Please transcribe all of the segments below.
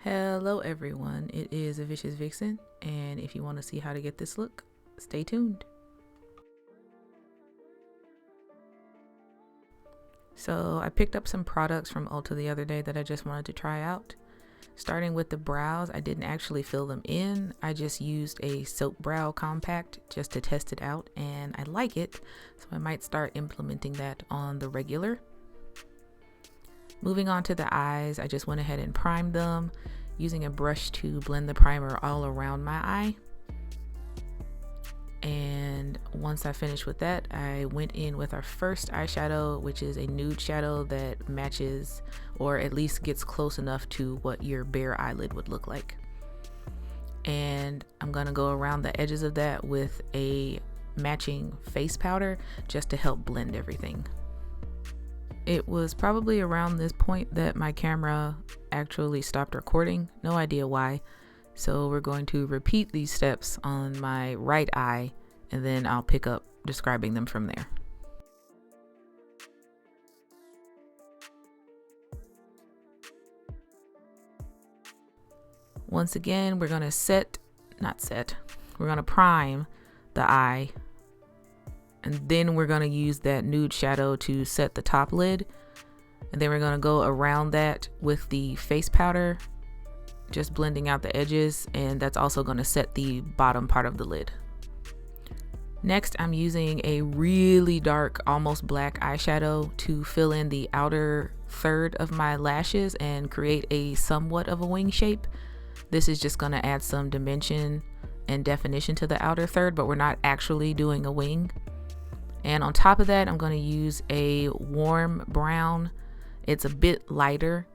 Hello everyone, it is a Vicious Vixen, and if you want to see how to get this look, stay tuned. So I picked up some products from Ulta the other day that I just wanted to try out. Starting with the brows, I didn't actually fill them in, I just used a soap brow compact just to test it out, and I like it, so I might start implementing that on the regular. Moving on to the eyes, I just went ahead and primed them using a brush to blend the primer all around my eye. And once I finished with that, I went in with our first eyeshadow, which is a nude shadow that matches or at least gets close enough to what your bare eyelid would look like. And I'm gonna go around the edges of that with a matching face powder just to help blend everything. It was probably around this point that my camera actually stopped recording, no idea why. So we're going to repeat these steps on my right eye, and then I'll pick up describing them from there. Once again, we're gonna we're gonna prime the eye, and then we're going to use that nude shadow to set the top lid, and then we're going to go around that with the face powder, just blending out the edges, and that's also going to set the bottom part of the lid. Next, I'm using a really dark, almost black eyeshadow to fill in the outer third of my lashes and create a somewhat of a wing shape. This is just going to add some dimension and definition to the outer third, but we're not actually doing a wing. And on top of that, I'm going to use a warm brown. It's a bit lighter,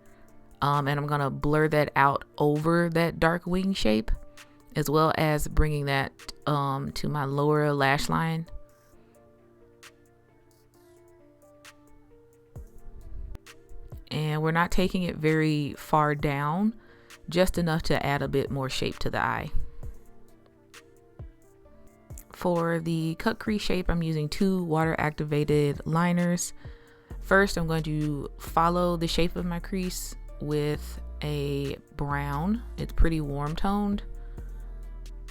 and I'm going to blur that out over that dark wing shape, as well as bringing that to my lower lash line. And we're not taking it very far down, just enough to add a bit more shape to the eye. For the cut crease shape, I'm using two water activated liners. First, I'm going to follow the shape of my crease with a brown. It's pretty warm toned,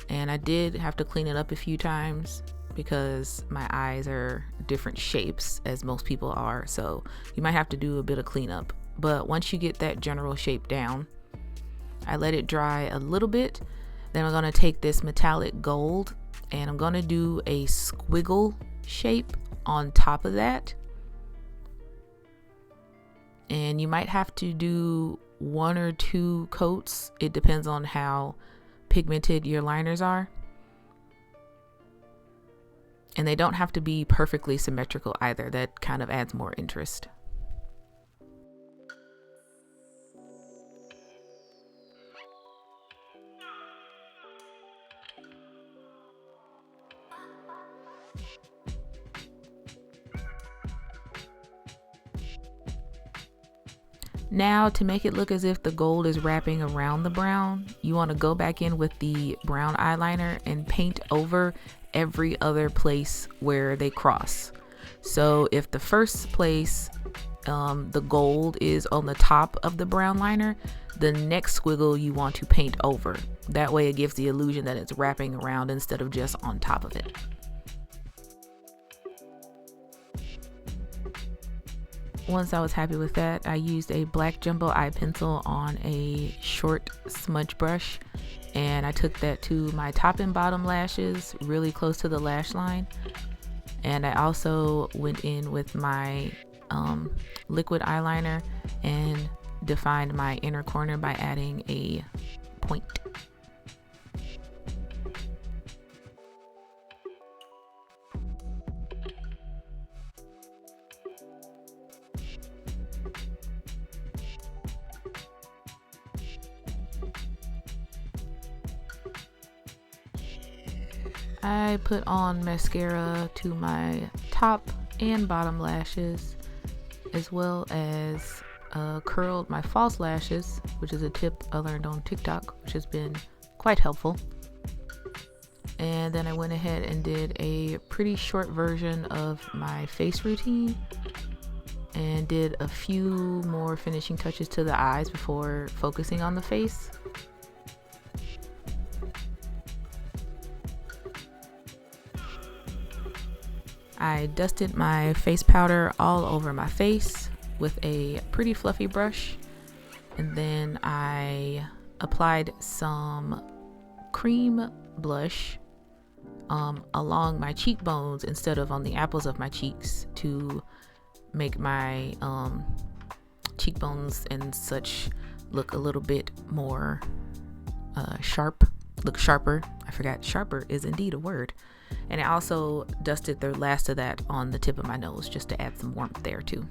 and I did have to clean it up a few times because my eyes are different shapes, as most people are, so you might have to do a bit of cleanup. But once you get that general shape down, I let it dry a little bit. Then I'm going to take this metallic gold and I'm going to do a squiggle shape on top of that. And you might have to do one or two coats. It depends on how pigmented your liners are. And they don't have to be perfectly symmetrical either. That kind of adds more interest. Now, to make it look as if the gold is wrapping around the brown, you want to go back in with the brown eyeliner and paint over every other place where they cross. So if the first place the gold is on the top of the brown liner, the next squiggle you want to paint over. That way it gives the illusion that it's wrapping around instead of just on top of it. Once I was happy with that, I used a black jumbo eye pencil on a short smudge brush, and I took that to my top and bottom lashes really close to the lash line. And I also went in with my liquid eyeliner and defined my inner corner by adding a point. I put on mascara to my top and bottom lashes, as well as curled my false lashes, which is a tip I learned on TikTok, which has been quite helpful. And then I went ahead and did a pretty short version of my face routine. and did a few more finishing touches to the eyes before focusing on the face. I dusted my face powder all over my face with a pretty fluffy brush, and then I applied some cream blush along my cheekbones instead of on the apples of my cheeks to make my cheekbones and such look a little bit more sharper. I forgot sharper is indeed a word. And I also dusted the last of that on the tip of my nose just to add some warmth there too.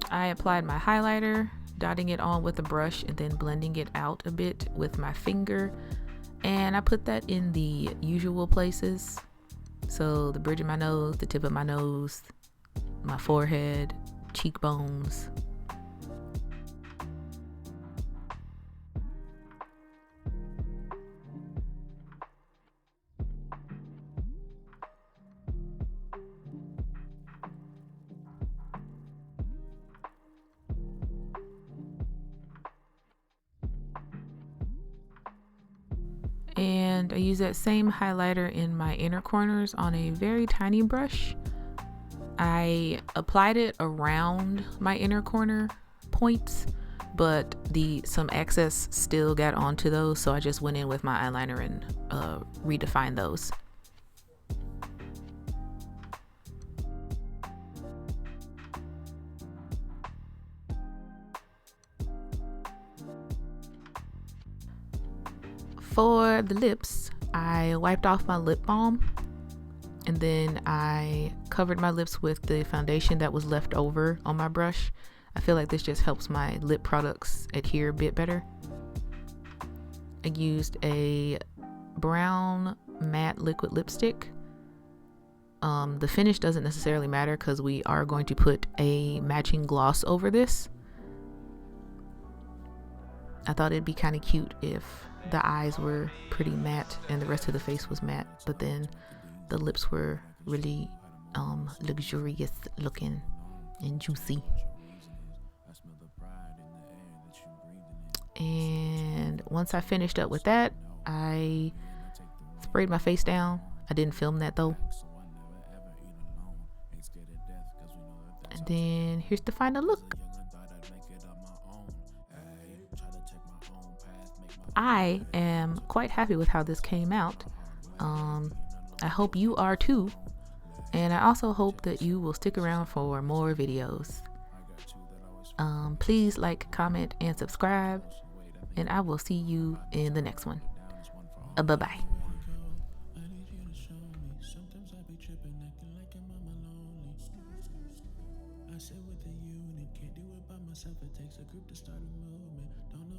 I applied my highlighter, dotting it on with a brush and then blending it out a bit with my finger. And I put that in the usual places. So the bridge of my nose, the tip of my nose, my forehead, cheekbones. And I use that same highlighter in my inner corners on a very tiny brush. I applied it around my inner corner points, but some excess still got onto those, so I just went in with my eyeliner and redefined those. For the lips, I wiped off my lip balm and then I covered my lips with the foundation that was left over on my brush. I feel like this just helps my lip products adhere a bit better. I used a brown matte liquid lipstick. The finish doesn't necessarily matter because we are going to put a matching gloss over this. I thought it'd be kind of cute if the eyes were pretty matte and the rest of the face was matte, but then the lips were really luxurious looking and juicy. And once I finished up with that, I sprayed my face down. I didn't film that though. And then here's the final look. I am quite happy with how this came out. I hope you are too. And I also hope that you will stick around for more videos. Please like, comment, and subscribe. And I will see you in the next one. Bye-bye. I sit with the unit, can't do it by myself. It takes a group to start a movement. Don't